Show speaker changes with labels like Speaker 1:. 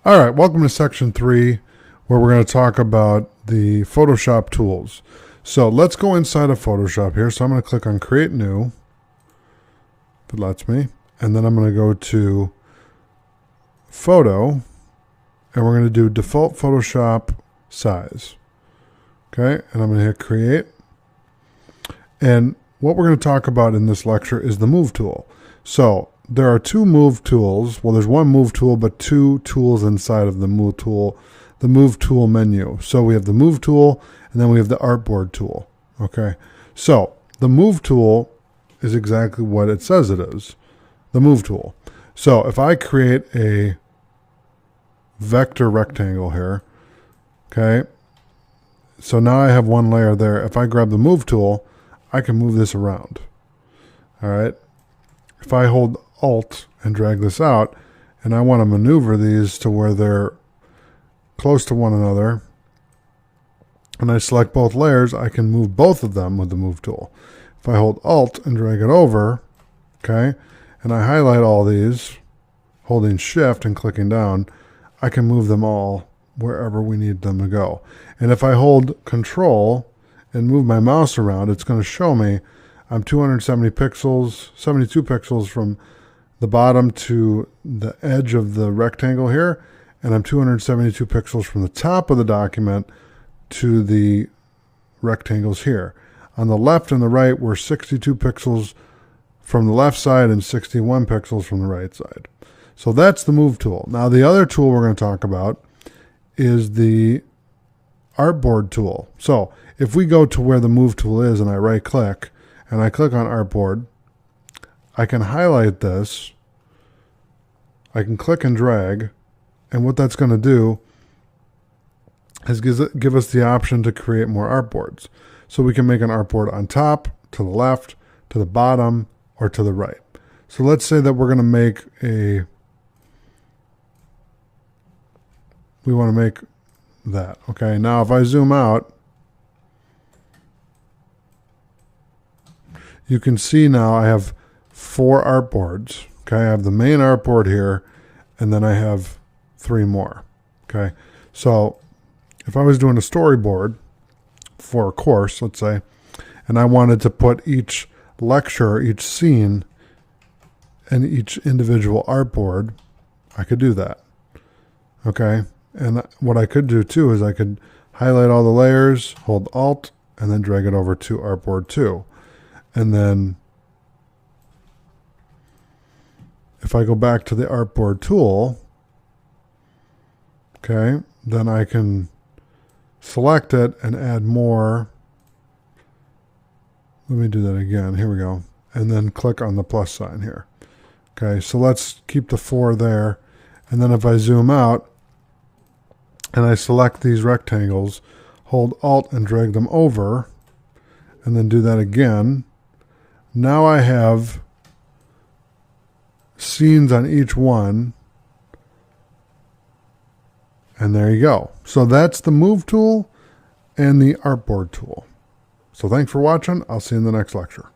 Speaker 1: All right, welcome to section 3, where we're going to talk about the Photoshop tools. So let's go inside of Photoshop here. So I'm going to click on Create New, if it lets me, and then I'm going to go to Photo, and we're going to do Default Photoshop Size. Okay, and I'm going to hit Create. And what we're going to talk about in this lecture is the Move tool. So there are two Move tools. Well, there's one Move tool, but two tools inside of the Move tool menu. So we have the Move tool, and then we have the Artboard tool. Okay, so the Move tool is exactly what it says it is, the Move tool. So if I create a vector rectangle here, okay, so now I have one layer there. If I grab the Move tool, I can move this around. All right. If I hold Alt and drag this out, and I want to maneuver these to where they're close to one another, and I select both layers, I can move both of them with the Move tool. If I hold Alt and drag it over, okay, and I highlight all these, holding Shift and clicking down, I can move them all wherever we need them to go. And if I hold Control and move my mouse around, it's going to show me I'm 72 pixels from the bottom to the edge of the rectangle here, and I'm 272 pixels from the top of the document to the rectangles here. On the left and the right, we're 62 pixels from the left side and 61 pixels from the right side. So that's the Move tool. Now the other tool we're going to talk about is the Artboard tool. So if we go to where the Move tool is and I right click and I click on Artboard, I can highlight this, I can click and drag, and what that's going to do is give us the option to create more artboards. So we can make an artboard on top, to the left, to the bottom, or to the right. So let's say that we're going to make we want to make that. Okay, now if I zoom out, you can see now I have 4 artboards. Okay, I have the main artboard here, and then I have 3 more. Okay, so if I was doing a storyboard for a course, let's say, and I wanted to put each lecture, each scene, and each individual artboard, I could do that. Okay, and what I could do too is I could highlight all the layers, hold Alt, and then drag it over to Artboard 2. And then if I go back to the Artboard tool, okay, then I can select it and add more. Let me do that again. Here we go. And then click on the plus sign here. Okay, so let's keep the 4 there. And then if I zoom out and I select these rectangles, hold Alt and drag them over, and then do that again, now I have scenes on each one, and there you go. So that's the Move tool and the Artboard tool. So thanks for watching. I'll see you in the next lecture.